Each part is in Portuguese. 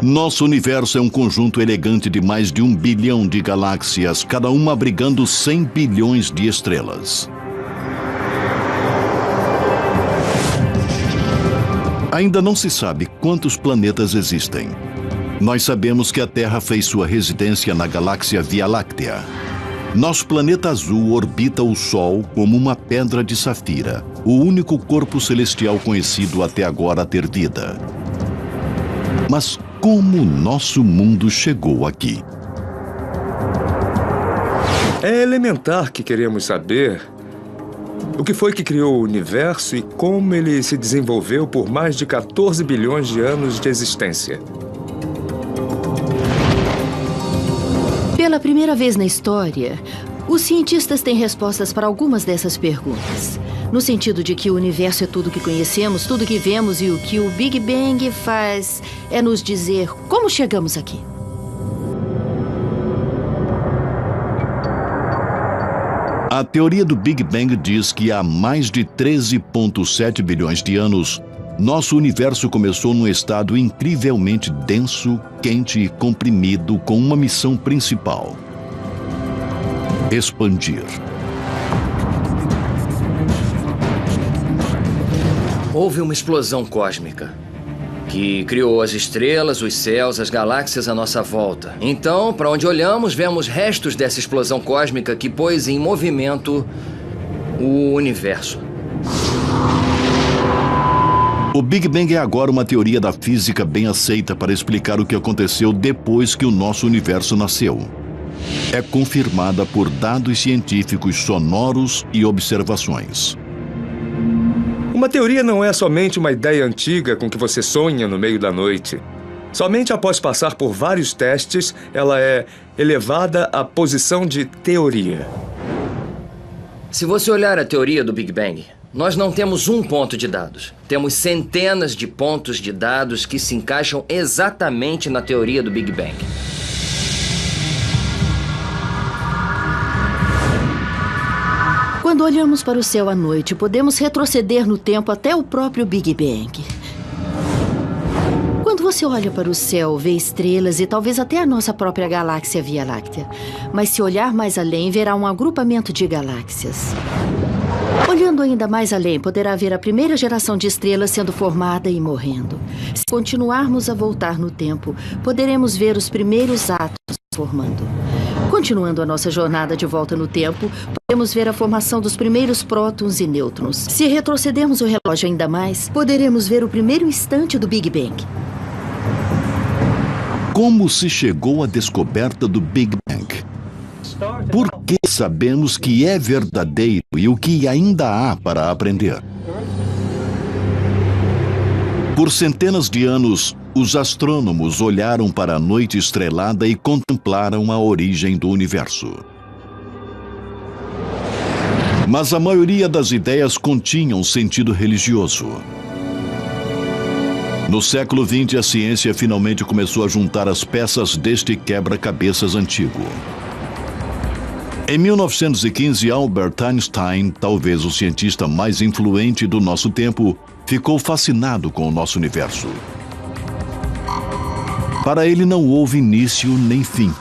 Nosso universo é um conjunto elegante de mais de 1 bilhão de galáxias, cada uma abrigando 100 bilhões de estrelas. Ainda não se sabe quantos planetas existem. Nós sabemos que a Terra fez sua residência na galáxia Via Láctea. Nosso planeta azul orbita o Sol como uma pedra de safira, o único corpo celestial conhecido até agora a ter vida. Mas como nosso mundo chegou aqui? É elementar que queremos saber o que foi que criou o universo e como ele se desenvolveu por mais de 14 bilhões de anos de existência. Pela primeira vez na história, os cientistas têm respostas para algumas dessas perguntas. No sentido de que o universo é tudo que conhecemos, tudo que vemos, e o que o Big Bang faz é nos dizer como chegamos aqui. A teoria do Big Bang diz que há mais de 13,7 bilhões de anos, nosso universo começou num estado incrivelmente denso, quente e comprimido, com uma missão principal: expandir. Houve uma explosão cósmica que criou as estrelas, os céus, as galáxias à nossa volta. Então, para onde olhamos, vemos restos dessa explosão cósmica que pôs em movimento o universo. O Big Bang é agora uma teoria da física bem aceita para explicar o que aconteceu depois que o nosso universo nasceu. É confirmada por dados científicos sonoros e observações. Uma teoria não é somente uma ideia antiga com que você sonha no meio da noite. Somente após passar por vários testes, ela é elevada à posição de teoria. Se você olhar a teoria do Big Bang, nós não temos um ponto de dados. Temos centenas de pontos de dados que se encaixam exatamente na teoria do Big Bang. Quando olhamos para o céu à noite, podemos retroceder no tempo até o próprio Big Bang. Quando você olha para o céu, vê estrelas e talvez até a nossa própria galáxia Via Láctea. Mas se olhar mais além, verá um agrupamento de galáxias. Olhando ainda mais além, poderá ver a primeira geração de estrelas sendo formada e morrendo. Se continuarmos a voltar no tempo, poderemos ver os primeiros átomos se formando. Continuando a nossa jornada de volta no tempo, podemos ver a formação dos primeiros prótons e nêutrons. Se retrocedermos o relógio ainda mais, poderemos ver o primeiro instante do Big Bang. Como se chegou à descoberta do Big Bang? Por que sabemos que é verdadeiro e o que ainda há para aprender? Por centenas de anos, os astrônomos olharam para a noite estrelada e contemplaram a origem do universo. Mas a maioria das ideias continham sentido religioso. No século XX, a ciência finalmente começou a juntar as peças deste quebra-cabeças antigo. Em 1915, Albert Einstein, talvez o cientista mais influente do nosso tempo, ficou fascinado com o nosso universo. Para ele não houve início nem fim.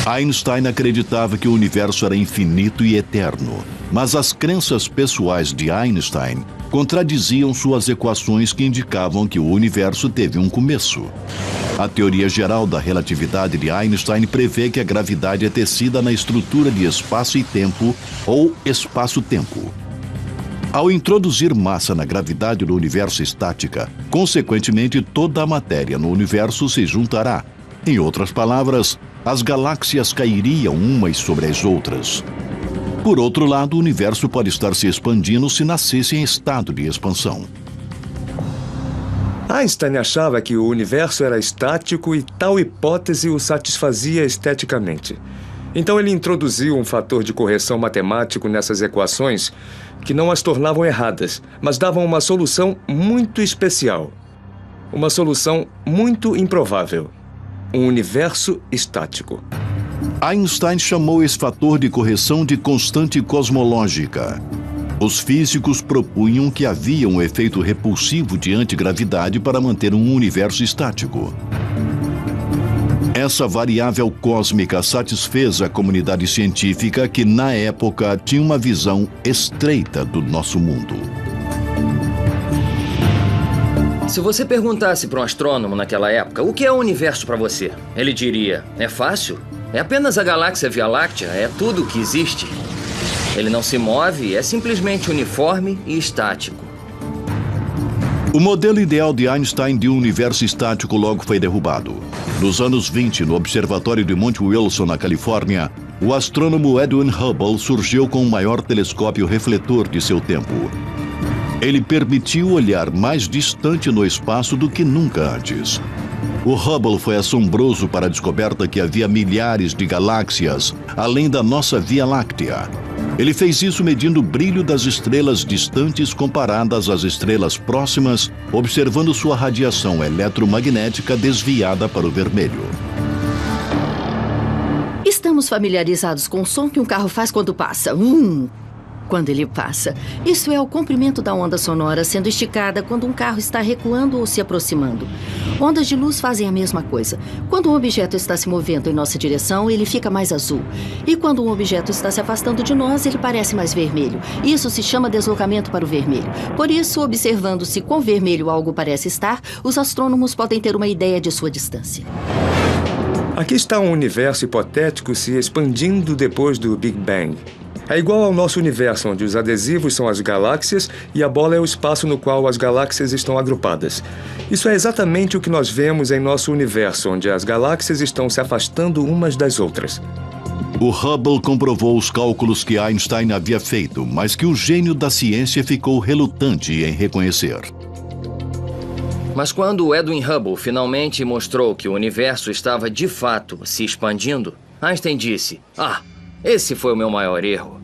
Einstein acreditava que o universo era infinito e eterno, mas as crenças pessoais de Einstein contradiziam suas equações que indicavam que o universo teve um começo. A teoria geral da relatividade de Einstein prevê que a gravidade é tecida na estrutura de espaço e tempo, ou espaço-tempo. Ao introduzir massa na gravidade do universo estática, consequentemente toda a matéria no universo se juntará. Em outras palavras, as galáxias cairiam umas sobre as outras. Por outro lado, o universo pode estar se expandindo se nascesse em estado de expansão. Einstein achava que o universo era estático e tal hipótese o satisfazia esteticamente. Então ele introduziu um fator de correção matemático nessas equações que não as tornavam erradas, mas davam uma solução muito especial. Uma solução muito improvável. Um universo estático. Einstein chamou esse fator de correção de constante cosmológica. Os físicos propunham que havia um efeito repulsivo de antigravidade para manter um universo estático. Essa variável cósmica satisfez a comunidade científica que, na época, tinha uma visão estreita do nosso mundo. Se você perguntasse para um astrônomo naquela época o que é o universo para você, ele diria: é fácil, é apenas a galáxia Via Láctea, é tudo o que existe. Ele não se move, é simplesmente uniforme e estático. O modelo ideal de Einstein de um universo estático logo foi derrubado. Nos anos 20, no observatório de Monte Wilson, na Califórnia, o astrônomo Edwin Hubble surgiu com o maior telescópio refletor de seu tempo. Ele permitiu olhar mais distante no espaço do que nunca antes. O Hubble foi assombroso para a descoberta que havia milhares de galáxias além da nossa Via Láctea. Ele fez isso medindo o brilho das estrelas distantes comparadas às estrelas próximas, observando sua radiação eletromagnética desviada para o vermelho. Estamos familiarizados com o som que um carro faz quando passa. Quando ele passa. Isso é o comprimento da onda sonora sendo esticada quando um carro está recuando ou se aproximando. Ondas de luz fazem a mesma coisa. Quando um objeto está se movendo em nossa direção, ele fica mais azul. E quando um objeto está se afastando de nós, ele parece mais vermelho. Isso se chama deslocamento para o vermelho. Por isso, observando se quão vermelho algo parece estar, os astrônomos podem ter uma ideia de sua distância. Aqui está um universo hipotético se expandindo depois do Big Bang. É igual ao nosso universo, onde os adesivos são as galáxias e a bola é o espaço no qual as galáxias estão agrupadas. Isso é exatamente o que nós vemos em nosso universo, onde as galáxias estão se afastando umas das outras. O Hubble comprovou os cálculos que Einstein havia feito, mas que o gênio da ciência ficou relutante em reconhecer. Mas quando Edwin Hubble finalmente mostrou que o universo estava de fato se expandindo, Einstein disse: esse foi o meu maior erro.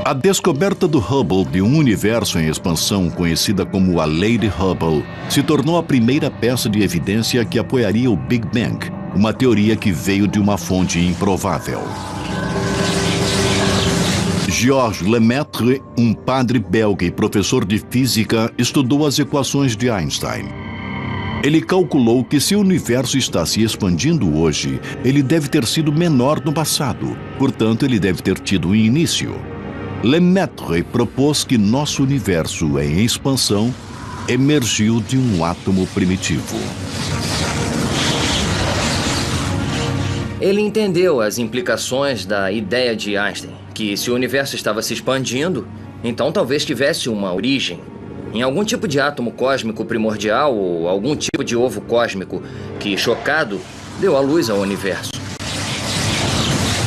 A descoberta do Hubble de um universo em expansão, conhecida como a Lei de Hubble, se tornou a primeira peça de evidência que apoiaria o Big Bang, uma teoria que veio de uma fonte improvável. Georges Lemaitre, um padre belga e professor de física, estudou as equações de Einstein. Ele calculou que se o universo está se expandindo hoje, ele deve ter sido menor no passado, portanto, ele deve ter tido um início. Lemaitre propôs que nosso universo em expansão emergiu de um átomo primitivo. Ele entendeu as implicações da ideia de Einstein, que se o universo estava se expandindo, então talvez tivesse uma origem em algum tipo de átomo cósmico primordial ou algum tipo de ovo cósmico que, chocado, deu à luz ao universo.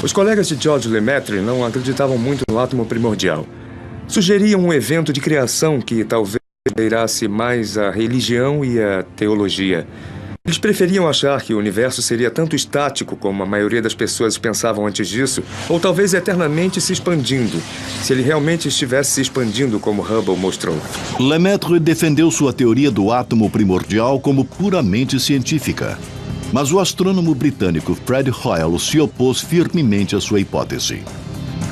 Os colegas de George Lemaitre não acreditavam muito no átomo primordial. Sugeriam um evento de criação que talvez beirasse mais a religião e a teologia. Eles preferiam achar que o universo seria tanto estático como a maioria das pessoas pensavam antes disso, ou talvez eternamente se expandindo, se ele realmente estivesse se expandindo como Hubble mostrou. Lemaitre defendeu sua teoria do átomo primordial como puramente científica. Mas o astrônomo britânico Fred Hoyle se opôs firmemente à sua hipótese.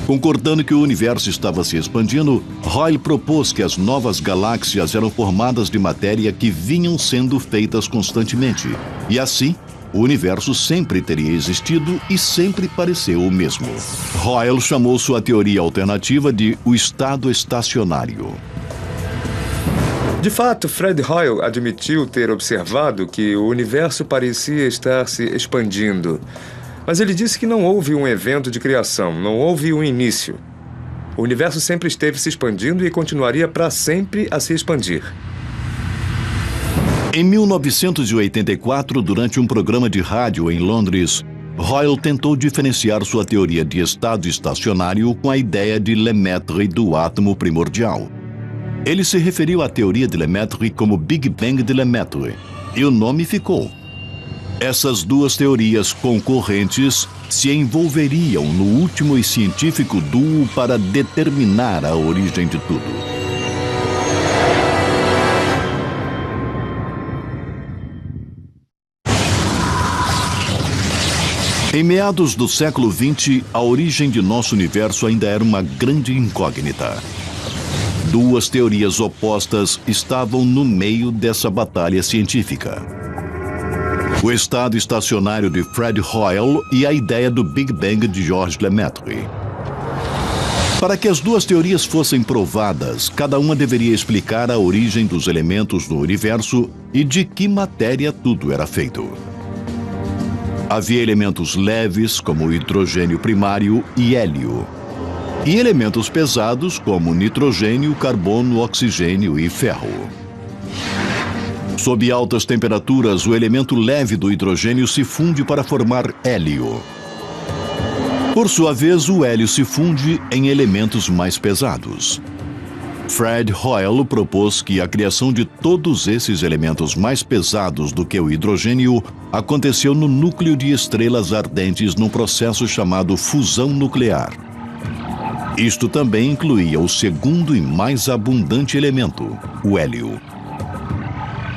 Concordando que o universo estava se expandindo, Hoyle propôs que as novas galáxias eram formadas de matéria que vinham sendo feitas constantemente. E assim, o universo sempre teria existido e sempre pareceu o mesmo. Hoyle chamou sua teoria alternativa de o estado estacionário. De fato, Fred Hoyle admitiu ter observado que o universo parecia estar se expandindo. Mas ele disse que não houve um evento de criação, não houve um início. O universo sempre esteve se expandindo e continuaria para sempre a se expandir. Em 1984, durante um programa de rádio em Londres, Hoyle tentou diferenciar sua teoria de estado estacionário com a ideia de Lemaitre do átomo primordial. Ele se referiu à teoria de Lemaitre como Big Bang de Lemaitre, e o nome ficou. Essas duas teorias concorrentes se envolveriam no último e científico duo para determinar a origem de tudo. Em meados do século XX, a origem de nosso universo ainda era uma grande incógnita. Duas teorias opostas estavam no meio dessa batalha científica: o estado estacionário de Fred Hoyle e a ideia do Big Bang de Georges Lemaitre. Para que as duas teorias fossem provadas, cada uma deveria explicar a origem dos elementos no universo e de que matéria tudo era feito. Havia elementos leves, como o hidrogênio primário e hélio, e elementos pesados, como nitrogênio, carbono, oxigênio e ferro. Sob altas temperaturas, o elemento leve do hidrogênio se funde para formar hélio. Por sua vez, o hélio se funde em elementos mais pesados. Fred Hoyle propôs que a criação de todos esses elementos mais pesados do que o hidrogênio aconteceu no núcleo de estrelas ardentes num processo chamado fusão nuclear. Isto também incluía o segundo e mais abundante elemento, o hélio.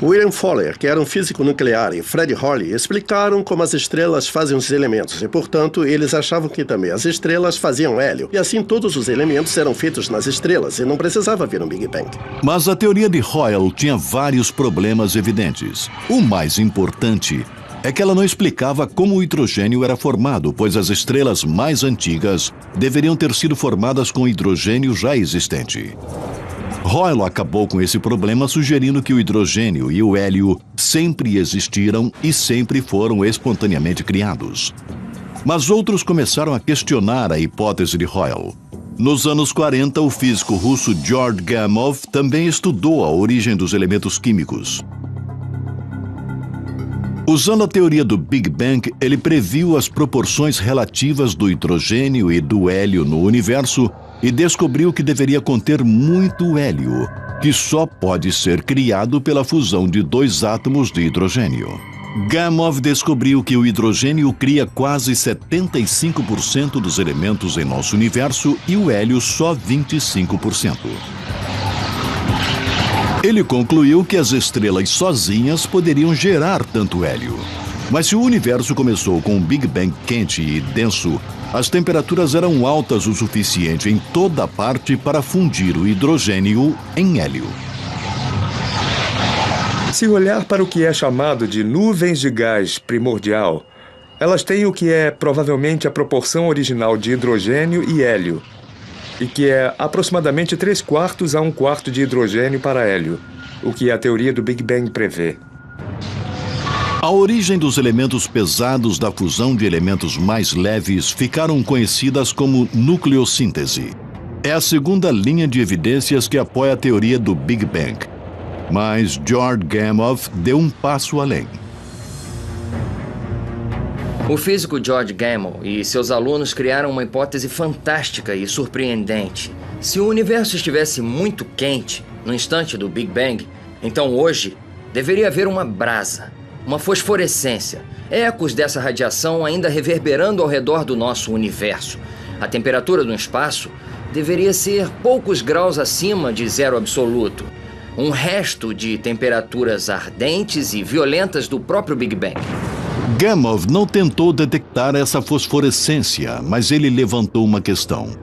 William Fowler, que era um físico nuclear, e Fred Hoyle explicaram como as estrelas fazem os elementos, e, portanto, eles achavam que também as estrelas faziam hélio, e assim todos os elementos eram feitos nas estrelas, e não precisava haver um Big Bang. Mas a teoria de Hoyle tinha vários problemas evidentes. O mais importante é que ela não explicava como o hidrogênio era formado, pois as estrelas mais antigas deveriam ter sido formadas com hidrogênio já existente. Hoyle acabou com esse problema sugerindo que o hidrogênio e o hélio sempre existiram e sempre foram espontaneamente criados. Mas outros começaram a questionar a hipótese de Hoyle. Nos anos 40, o físico russo Georg Gamow também estudou a origem dos elementos químicos. Usando a teoria do Big Bang, ele previu as proporções relativas do hidrogênio e do hélio no universo e descobriu que deveria conter muito hélio, que só pode ser criado pela fusão de dois átomos de hidrogênio. Gamow descobriu que o hidrogênio cria quase 75% dos elementos em nosso universo e o hélio só 25%. Ele concluiu que as estrelas sozinhas poderiam gerar tanto hélio. Mas se o universo começou com um Big Bang quente e denso, as temperaturas eram altas o suficiente em toda parte para fundir o hidrogênio em hélio. Se olhar para o que é chamado de nuvens de gás primordial, elas têm o que é provavelmente a proporção original de hidrogênio e hélio, e que é aproximadamente 3/4 a 1/4 de hidrogênio para hélio, o que a teoria do Big Bang prevê. A origem dos elementos pesados da fusão de elementos mais leves ficaram conhecidas como nucleossíntese. É a segunda linha de evidências que apoia a teoria do Big Bang. Mas Georg Gamow deu um passo além. O físico Georg Gamow e seus alunos criaram uma hipótese fantástica e surpreendente. Se o universo estivesse muito quente no instante do Big Bang, então hoje deveria haver uma brasa, uma fosforescência, ecos dessa radiação ainda reverberando ao redor do nosso universo. A temperatura do espaço deveria ser poucos graus acima de zero absoluto. Um resto de temperaturas ardentes e violentas do próprio Big Bang. Gamow não tentou detectar essa fosforescência, mas ele levantou uma questão.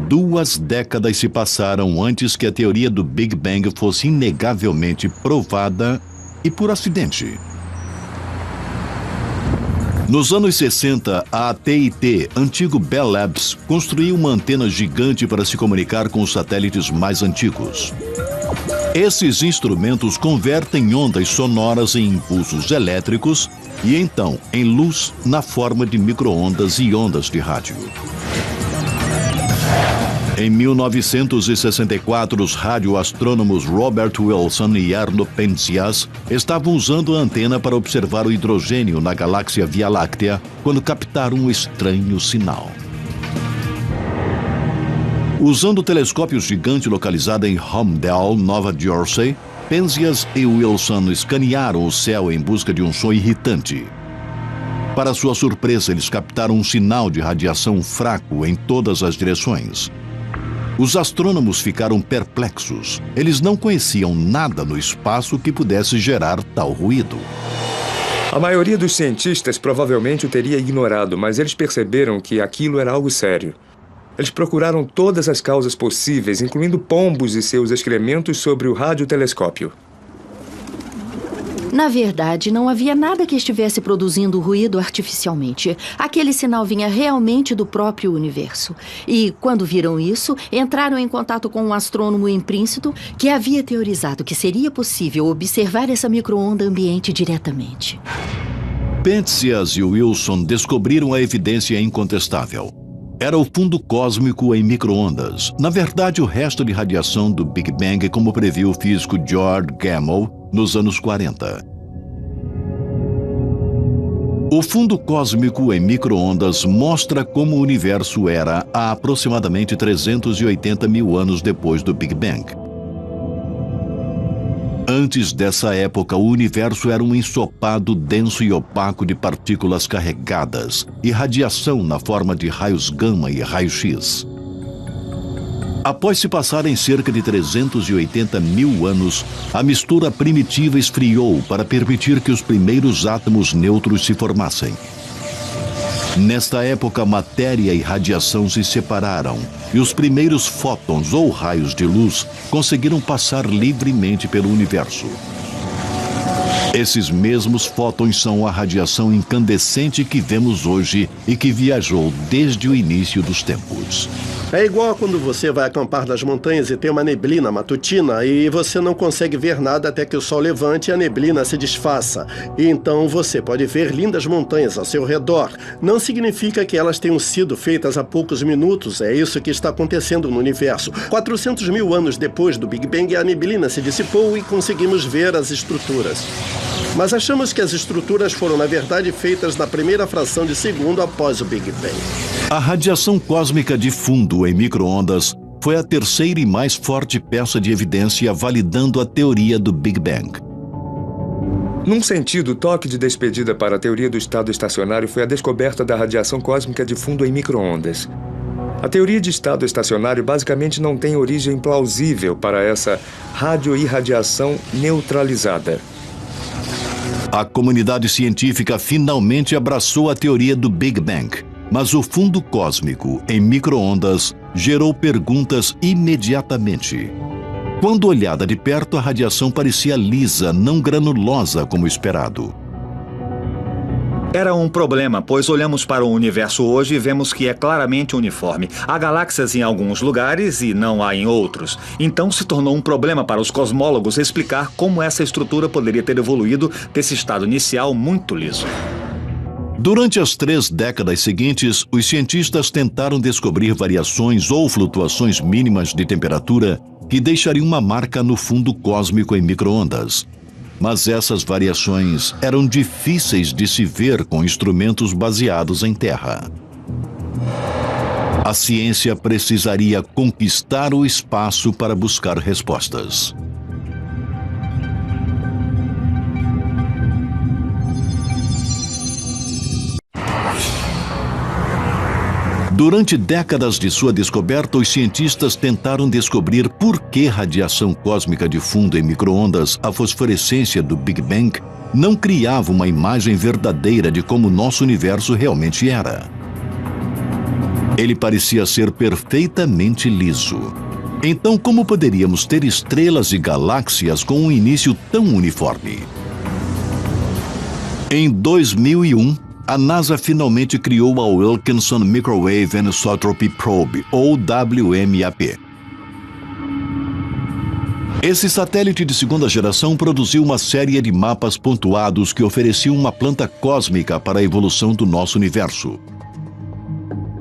2 décadas se passaram antes que a teoria do Big Bang fosse inegavelmente provada e por acidente. Nos anos 60, a AT&T, antigo Bell Labs, construiu uma antena gigante para se comunicar com os satélites mais antigos. Esses instrumentos convertem ondas sonoras em impulsos elétricos e então em luz na forma de micro-ondas e ondas de rádio. Em 1964, os radioastrônomos Robert Wilson e Arno Penzias estavam usando a antena para observar o hidrogênio na galáxia Via Láctea quando captaram um estranho sinal. Usando o telescópio gigante localizado em Holmdel, Nova Jersey, Penzias e Wilson escanearam o céu em busca de um som irritante. Para sua surpresa, eles captaram um sinal de radiação fraco em todas as direções. Os astrônomos ficaram perplexos. Eles não conheciam nada no espaço que pudesse gerar tal ruído. A maioria dos cientistas provavelmente o teria ignorado, mas eles perceberam que aquilo era algo sério. Eles procuraram todas as causas possíveis, incluindo pombos e seus excrementos, sobre o radiotelescópio. Na verdade, não havia nada que estivesse produzindo ruído artificialmente. Aquele sinal vinha realmente do próprio universo. E, quando viram isso, entraram em contato com um astrônomo em Princeton que havia teorizado que seria possível observar essa micro-onda ambiente diretamente. Penzias e Wilson descobriram a evidência incontestável. Era o fundo cósmico em micro-ondas. Na verdade, o resto de radiação do Big Bang, como previu o físico George Gamow nos anos 40. O fundo cósmico em micro-ondas mostra como o universo era há aproximadamente 380 mil anos depois do Big Bang. Antes dessa época, o universo era um ensopado denso e opaco de partículas carregadas e radiação na forma de raios gama e raio-x. Após se passarem cerca de 380 mil anos, a mistura primitiva esfriou para permitir que os primeiros átomos neutros se formassem. Nesta época, matéria e radiação se separaram e os primeiros fótons ou raios de luz conseguiram passar livremente pelo universo. Esses mesmos fótons são a radiação incandescente que vemos hoje e que viajou desde o início dos tempos. É igual a quando você vai acampar nas montanhas e tem uma neblina matutina e você não consegue ver nada até que o sol levante e a neblina se desfaça. E então você pode ver lindas montanhas ao seu redor. Não significa que elas tenham sido feitas há poucos minutos. É isso que está acontecendo no universo. 400 mil anos depois do Big Bang, a neblina se dissipou e conseguimos ver as estruturas. Mas achamos que as estruturas foram, na verdade, feitas na primeira fração de segundo após o Big Bang. A radiação cósmica de fundo em micro-ondas foi a terceira e mais forte peça de evidência validando a teoria do Big Bang. Num sentido, o toque de despedida para a teoria do estado estacionário foi a descoberta da radiação cósmica de fundo em micro-ondas. A teoria de estado estacionário basicamente não tem origem plausível para essa radioirradiação neutralizada. A comunidade científica finalmente abraçou a teoria do Big Bang, mas o fundo cósmico em micro-ondas gerou perguntas imediatamente. Quando olhada de perto, a radiação parecia lisa, não granulosa como esperado. Era um problema, pois olhamos para o universo hoje e vemos que é claramente uniforme. Há galáxias em alguns lugares e não há em outros. Então se tornou um problema para os cosmólogos explicar como essa estrutura poderia ter evoluído desse estado inicial muito liso. Durante as 3 décadas seguintes, os cientistas tentaram descobrir variações ou flutuações mínimas de temperatura que deixariam uma marca no fundo cósmico em micro-ondas. Mas essas variações eram difíceis de se ver com instrumentos baseados em terra. A ciência precisaria conquistar o espaço para buscar respostas. Durante décadas de sua descoberta, os cientistas tentaram descobrir por que radiação cósmica de fundo em micro-ondas, a fosforescência do Big Bang, não criava uma imagem verdadeira de como nosso universo realmente era. Ele parecia ser perfeitamente liso. Então, como poderíamos ter estrelas e galáxias com um início tão uniforme? Em 2001, a NASA finalmente criou a Wilkinson Microwave Anisotropy Probe, ou WMAP. Esse satélite de segunda geração produziu uma série de mapas pontuados que ofereciam uma planta cósmica para a evolução do nosso universo.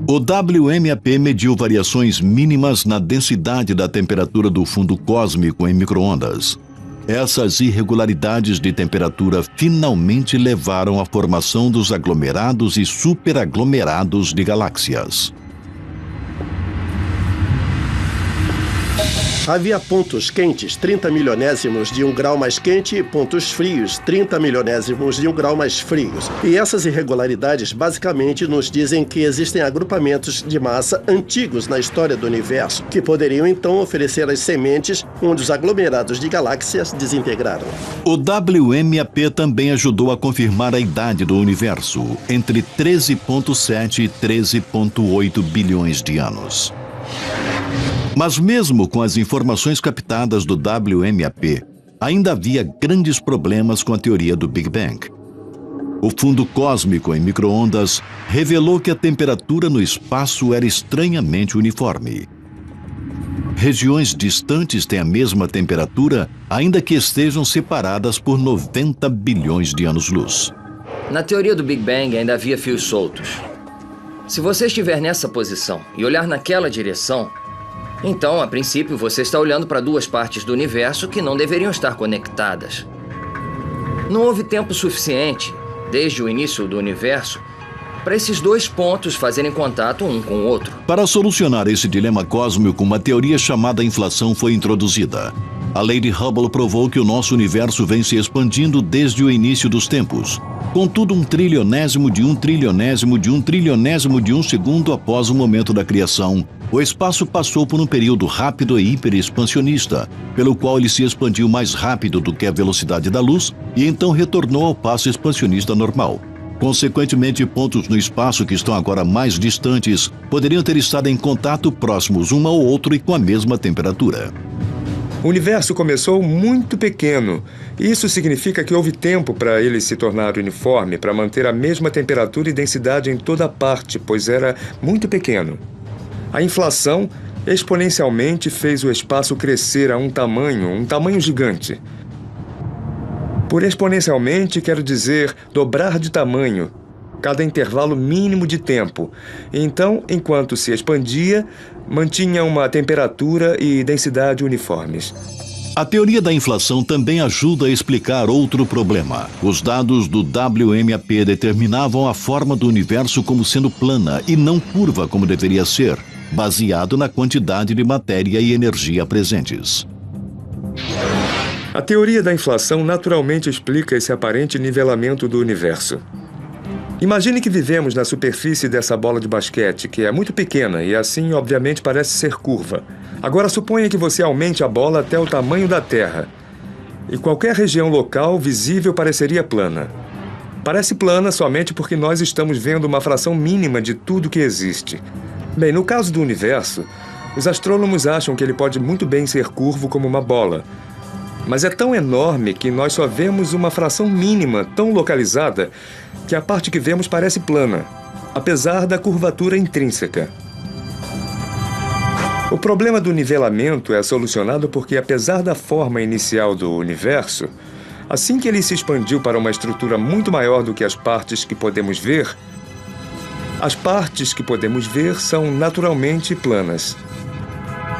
O WMAP mediu variações mínimas na densidade da temperatura do fundo cósmico em micro-ondas. Essas irregularidades de temperatura finalmente levaram à formação dos aglomerados e superaglomerados de galáxias. Havia pontos quentes, 30 milionésimos de 1 grau mais quente, e pontos frios, 30 milionésimos de 1 grau mais frios. E essas irregularidades basicamente nos dizem que existem agrupamentos de massa antigos na história do universo, que poderiam então oferecer as sementes onde os aglomerados de galáxias desintegraram. O WMAP também ajudou a confirmar a idade do universo, entre 13,7 e 13,8 bilhões de anos. Mas mesmo com as informações captadas do WMAP, ainda havia grandes problemas com a teoria do Big Bang. O fundo cósmico em micro-ondas revelou que a temperatura no espaço era estranhamente uniforme. Regiões distantes têm a mesma temperatura, ainda que estejam separadas por 90 bilhões de anos-luz. Na teoria do Big Bang ainda havia fios soltos. Se você estiver nessa posição e olhar naquela direção, então, a princípio, você está olhando para duas partes do universo que não deveriam estar conectadas. Não houve tempo suficiente, desde o início do universo, para esses dois pontos fazerem contato um com o outro. Para solucionar esse dilema cósmico, uma teoria chamada inflação foi introduzida. A lei de Hubble provou que o nosso universo vem se expandindo desde o início dos tempos. Contudo, 1 trilionésimo de 1 trilionésimo de 1 trilionésimo de 1 segundo após o momento da criação, o espaço passou por um período rápido e hiperexpansionista, pelo qual ele se expandiu mais rápido do que a velocidade da luz e então retornou ao passo expansionista normal. Consequentemente, pontos no espaço que estão agora mais distantes poderiam ter estado em contato próximos um ao outro e com a mesma temperatura. O universo começou muito pequeno. Isso significa que houve tempo para ele se tornar uniforme, para manter a mesma temperatura e densidade em toda parte, pois era muito pequeno. A inflação exponencialmente fez o espaço crescer a um tamanho gigante. Por exponencialmente, quero dizer dobrar de tamanho, cada intervalo mínimo de tempo. Então, enquanto se expandia, mantinha uma temperatura e densidade uniformes. A teoria da inflação também ajuda a explicar outro problema. Os dados do WMAP determinavam a forma do universo como sendo plana e não curva como deveria ser, baseado na quantidade de matéria e energia presentes. A teoria da inflação naturalmente explica esse aparente nivelamento do universo. Imagine que vivemos na superfície dessa bola de basquete, que é muito pequena e assim, obviamente, parece ser curva. Agora, suponha que você aumente a bola até o tamanho da Terra. E qualquer região local visível pareceria plana. Parece plana somente porque nós estamos vendo uma fração mínima de tudo que existe. Bem, no caso do universo, os astrônomos acham que ele pode muito bem ser curvo como uma bola. Mas é tão enorme que nós só vemos uma fração mínima, tão localizada, que a parte que vemos parece plana, apesar da curvatura intrínseca. O problema do nivelamento é solucionado porque, apesar da forma inicial do universo, assim que ele se expandiu para uma estrutura muito maior do que as partes que podemos ver, as partes que podemos ver são naturalmente planas.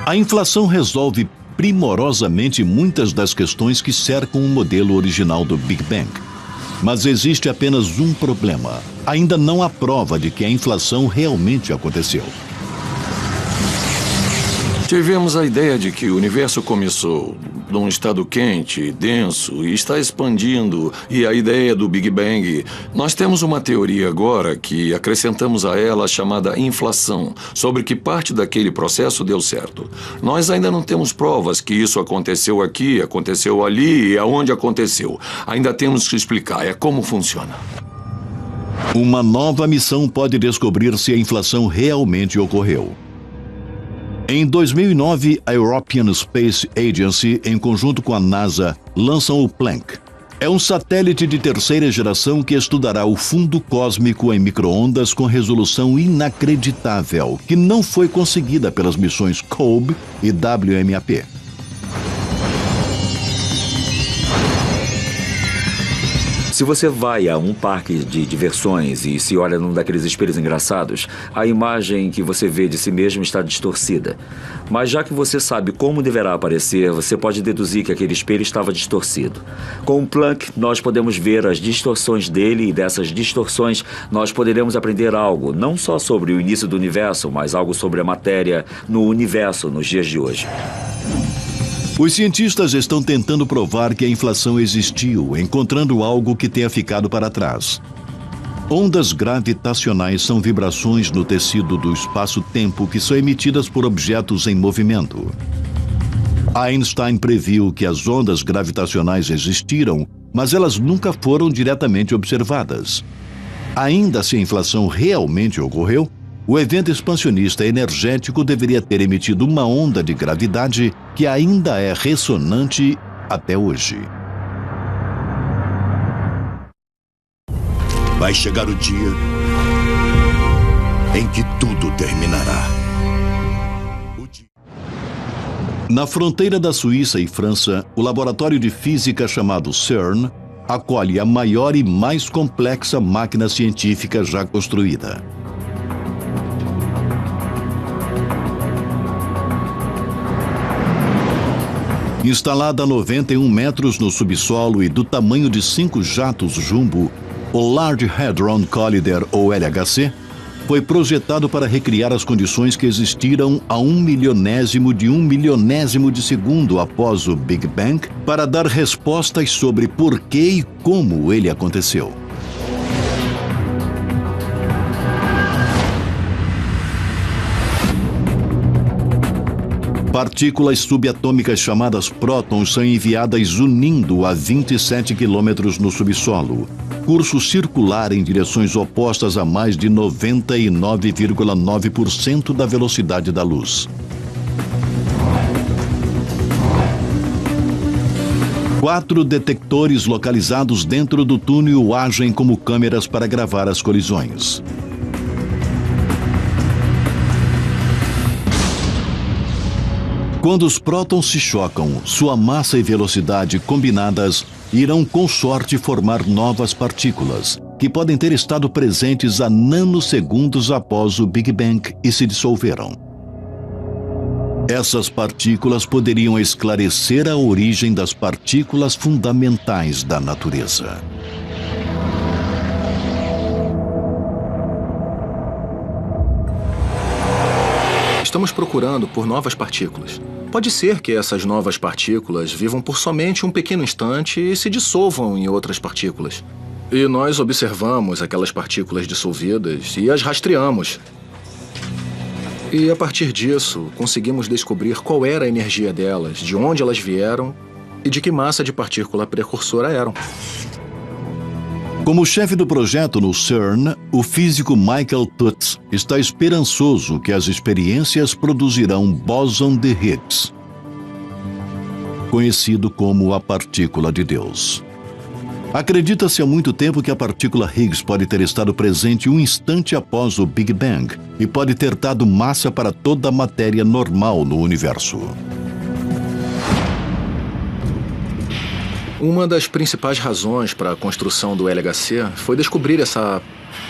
A inflação resolve primorosamente muitas das questões que cercam o modelo original do Big Bang. Mas existe apenas um problema. Ainda não há prova de que a inflação realmente aconteceu. Tivemos a ideia de que o universo começou num estado quente, denso e está expandindo, e a ideia do Big Bang. Nós temos uma teoria agora que acrescentamos a ela chamada inflação, sobre que parte daquele processo deu certo. Nós ainda não temos provas que isso aconteceu aqui, aconteceu ali e aonde aconteceu. Ainda temos que explicar, é como funciona. Uma nova missão pode descobrir se a inflação realmente ocorreu. Em 2009, a European Space Agency, em conjunto com a NASA, lançam o Planck. É um satélite de terceira geração que estudará o fundo cósmico em micro-ondas com resolução inacreditável, que não foi conseguida pelas missões COBE e WMAP. Se você vai a um parque de diversões e se olha num daqueles espelhos engraçados, a imagem que você vê de si mesmo está distorcida. Mas já que você sabe como deverá aparecer, você pode deduzir que aquele espelho estava distorcido. Com o Planck, nós podemos ver as distorções dele e dessas distorções nós poderemos aprender algo, não só sobre o início do universo, mas algo sobre a matéria no universo nos dias de hoje. Os cientistas estão tentando provar que a inflação existiu, encontrando algo que tenha ficado para trás. Ondas gravitacionais são vibrações no tecido do espaço-tempo que são emitidas por objetos em movimento. Einstein previu que as ondas gravitacionais existiram, mas elas nunca foram diretamente observadas. Ainda se a inflação realmente ocorreu, o evento expansionista energético deveria ter emitido uma onda de gravidade que ainda é ressonante até hoje. Vai chegar o dia em que tudo terminará. Na fronteira da Suíça e França, o laboratório de física chamado CERN acolhe a maior e mais complexa máquina científica já construída. Instalada a 91 metros no subsolo e do tamanho de 5 jatos jumbo, o Large Hadron Collider, ou LHC, foi projetado para recriar as condições que existiram a 1/1000 de segundo após o Big Bang, para dar respostas sobre por que e como ele aconteceu. Partículas subatômicas chamadas prótons são enviadas unindo a 27 quilômetros no subsolo, curso circular em direções opostas a mais de 99,9% da velocidade da luz. 4 detectores localizados dentro do túnel agem como câmeras para gravar as colisões. Quando os prótons se chocam, sua massa e velocidade combinadas irão com sorte formar novas partículas, que podem ter estado presentes a nanosegundos após o Big Bang e se dissolveram. Essas partículas poderiam esclarecer a origem das partículas fundamentais da natureza. Estamos procurando por novas partículas. Pode ser que essas novas partículas vivam por somente um pequeno instante e se dissolvam em outras partículas. E nós observamos aquelas partículas dissolvidas e as rastreamos. E a partir disso, conseguimos descobrir qual era a energia delas, de onde elas vieram e de que massa de partícula precursora eram. Como chefe do projeto no CERN, o físico Michael Tutz está esperançoso que as experiências produzirão bóson de Higgs, conhecido como a partícula de Deus. Acredita-se há muito tempo que a partícula Higgs pode ter estado presente um instante após o Big Bang e pode ter dado massa para toda a matéria normal no universo. Uma das principais razões para a construção do LHC foi descobrir essa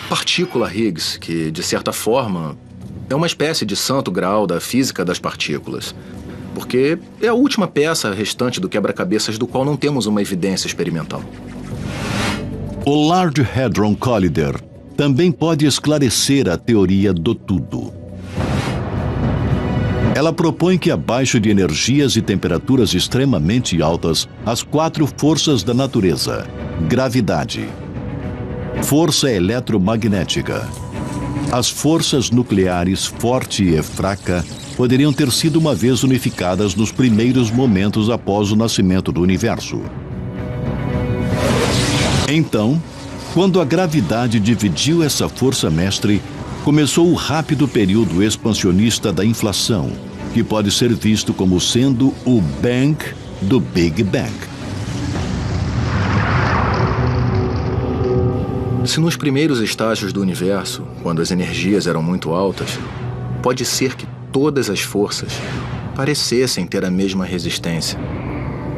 partícula Higgs, que, de certa forma, é uma espécie de santo graal da física das partículas, porque é a última peça restante do quebra-cabeças do qual não temos uma evidência experimental. O Large Hadron Collider também pode esclarecer a teoria do tudo. Ela propõe que abaixo de energias e temperaturas extremamente altas, as 4 forças da natureza, gravidade, força eletromagnética, as forças nucleares forte e fraca, poderiam ter sido uma vez unificadas nos primeiros momentos após o nascimento do universo. Então, quando a gravidade dividiu essa força mestre, começou o rápido período expansionista da inflação, que pode ser visto como sendo o Bang do Big Bang. Se nos primeiros estágios do universo, quando as energias eram muito altas, pode ser que todas as forças parecessem ter a mesma resistência,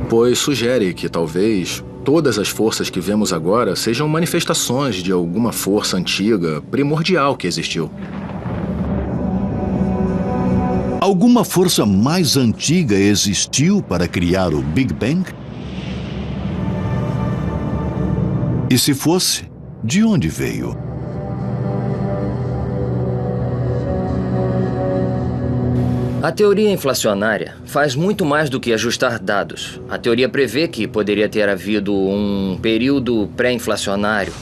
pois sugere que talvez todas as forças que vemos agora sejam manifestações de alguma força antiga, primordial que existiu. Alguma força mais antiga existiu para criar o Big Bang? E se fosse, de onde veio? A teoria inflacionária faz muito mais do que ajustar dados. A teoria prevê que poderia ter havido um período pré-inflacionário.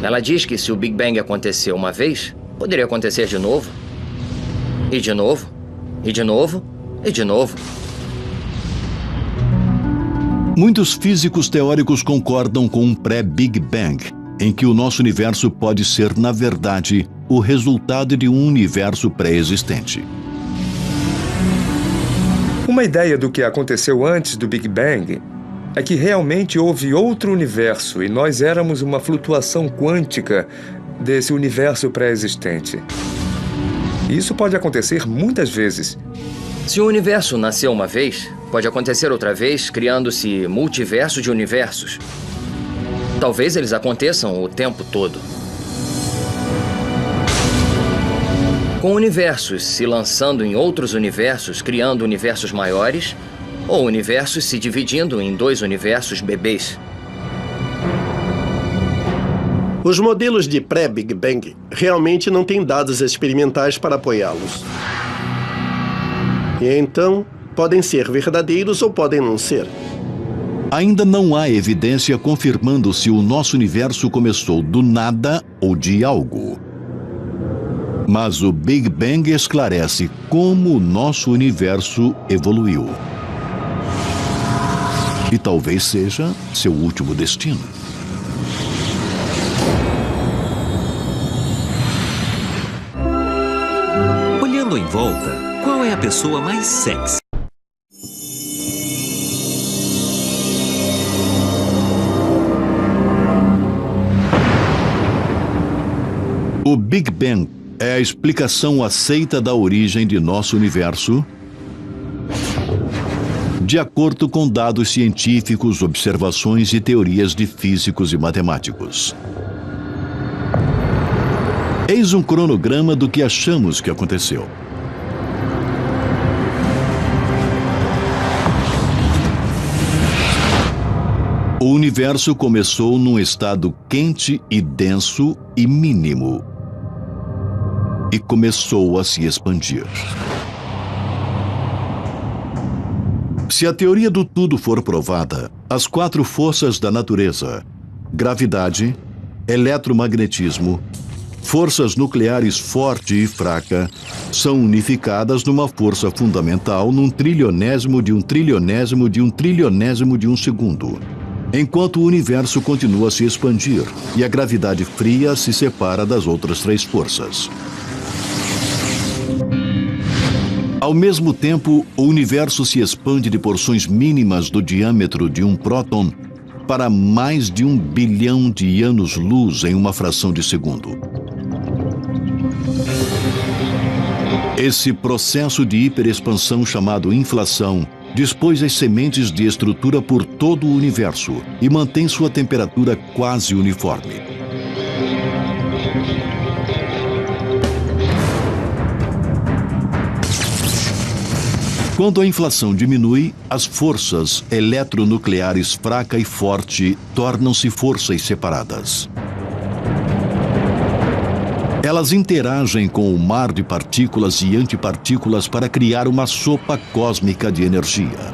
Ela diz que se o Big Bang aconteceu uma vez, poderia acontecer de novo. E de novo. E de novo. E de novo. Muitos físicos teóricos concordam com um pré-Big Bang, em que o nosso universo pode ser, na verdade, o resultado de um universo pré-existente. Uma ideia do que aconteceu antes do Big Bang é que realmente houve outro universo e nós éramos uma flutuação quântica desse universo pré-existente. Isso pode acontecer muitas vezes. Se o universo nasceu uma vez, pode acontecer outra vez, criando-se multiverso de universos. Talvez eles aconteçam o tempo todo. Com universos se lançando em outros universos, criando universos maiores, ou universos se dividindo em 2 universos bebês. Os modelos de pré-Big Bang realmente não têm dados experimentais para apoiá-los. E então, podem ser verdadeiros ou podem não ser. Ainda não há evidência confirmando se o nosso universo começou do nada ou de algo. Mas o Big Bang esclarece como o nosso universo evoluiu. E talvez seja seu último destino. Olhando em volta, qual é a pessoa mais sexy? O Big Bang é a explicação aceita da origem de nosso universo, de acordo com dados científicos, observações e teorias de físicos e matemáticos. Eis um cronograma do que achamos que aconteceu. O universo começou num estado quente e denso e mínimo. E começou a se expandir. Se a teoria do tudo for provada, as 4 forças da natureza, gravidade, eletromagnetismo, forças nucleares forte e fraca, são unificadas numa força fundamental num trilionésimo de um trilionésimo de um trilionésimo de um segundo. Enquanto o universo continua a se expandir e a gravidade fria se separa das outras 3 forças. Ao mesmo tempo, o universo se expande de porções mínimas do diâmetro de um próton para mais de 1 bilhão de anos-luz em uma fração de segundo. Esse processo de hiperexpansão chamado inflação dispôs as sementes de estrutura por todo o universo e mantém sua temperatura quase uniforme. Quando a inflação diminui, as forças eletronucleares fraca e forte tornam-se forças separadas. Elas interagem com o mar de partículas e antipartículas para criar uma sopa cósmica de energia.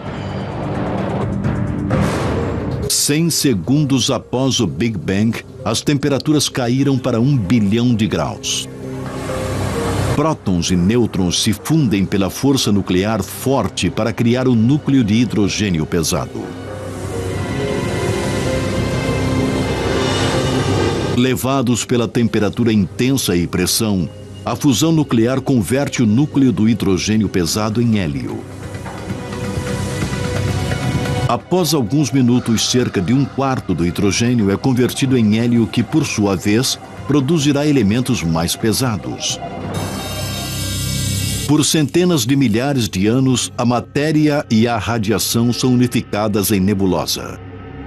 100 segundos após o Big Bang, as temperaturas caíram para 1 bilhão de graus. Prótons e nêutrons se fundem pela força nuclear forte para criar o núcleo de hidrogênio pesado. Levados pela temperatura intensa e pressão, a fusão nuclear converte o núcleo do hidrogênio pesado em hélio. Após alguns minutos, cerca de 1/4 do hidrogênio é convertido em hélio que, por sua vez, produzirá elementos mais pesados. Por centenas de milhares de anos, a matéria e a radiação são unificadas em nebulosa.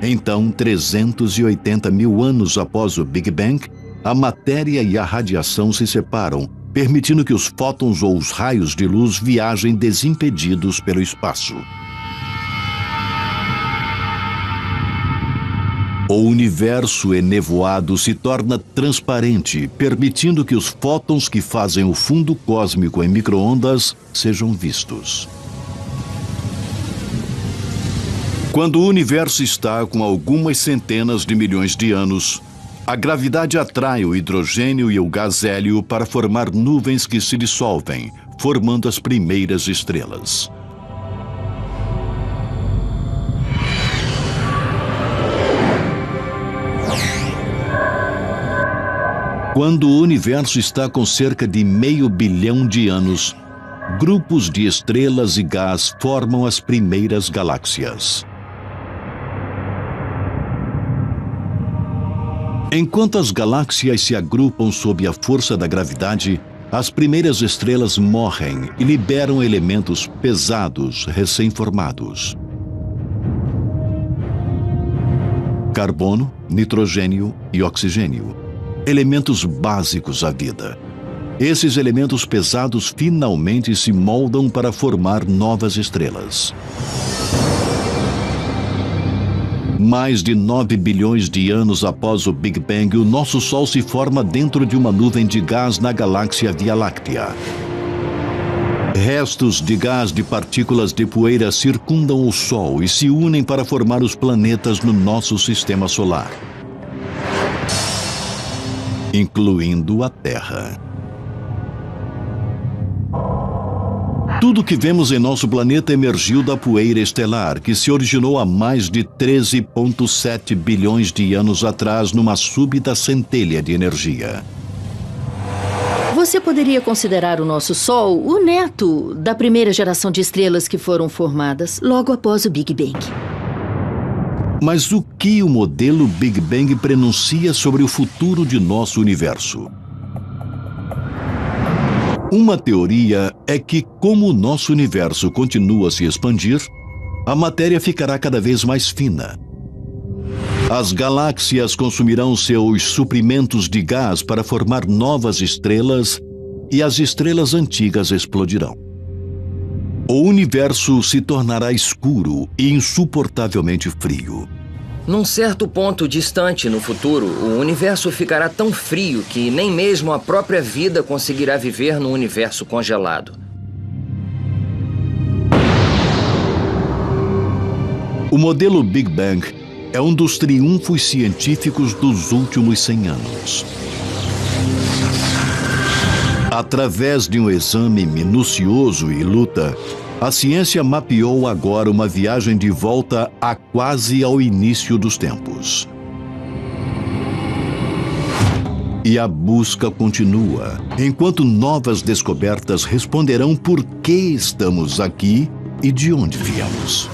Então, 380 mil anos após o Big Bang, a matéria e a radiação se separam, permitindo que os fótons ou os raios de luz viajem desimpedidos pelo espaço. O universo enevoado se torna transparente, permitindo que os fótons que fazem o fundo cósmico em micro-ondas sejam vistos. Quando o universo está com algumas centenas de milhões de anos, a gravidade atrai o hidrogênio e o gás hélio para formar nuvens que se dissolvem, formando as primeiras estrelas. Quando o universo está com cerca de 500 bilhão de anos, grupos de estrelas e gás formam as primeiras galáxias. Enquanto as galáxias se agrupam sob a força da gravidade, as primeiras estrelas morrem e liberam elementos pesados recém-formados. Carbono, nitrogênio e oxigênio. Elementos básicos à vida. Esses elementos pesados finalmente se moldam para formar novas estrelas. Mais de 9 bilhões de anos após o Big Bang, o nosso Sol se forma dentro de uma nuvem de gás na galáxia Via Láctea. Restos de gás de partículas de poeira circundam o Sol e se unem para formar os planetas no nosso sistema solar, incluindo a Terra. Tudo que vemos em nosso planeta emergiu da poeira estelar, que se originou há mais de 13,7 bilhões de anos atrás numa súbita centelha de energia. Você poderia considerar o nosso Sol o neto da primeira geração de estrelas que foram formadas logo após o Big Bang. Mas o que o modelo Big Bang prenuncia sobre o futuro de nosso universo? Uma teoria é que, como o nosso universo continua a se expandir, a matéria ficará cada vez mais fina. As galáxias consumirão seus suprimentos de gás para formar novas estrelas e as estrelas antigas explodirão. O universo se tornará escuro e insuportavelmente frio. Num certo ponto distante no futuro, o universo ficará tão frio que nem mesmo a própria vida conseguirá viver num universo congelado. O modelo Big Bang é um dos triunfos científicos dos últimos 100 anos. Através de um exame minucioso e luta, a ciência mapeou agora uma viagem de volta a quase ao início dos tempos. E a busca continua, enquanto novas descobertas responderão por que estamos aqui e de onde viemos.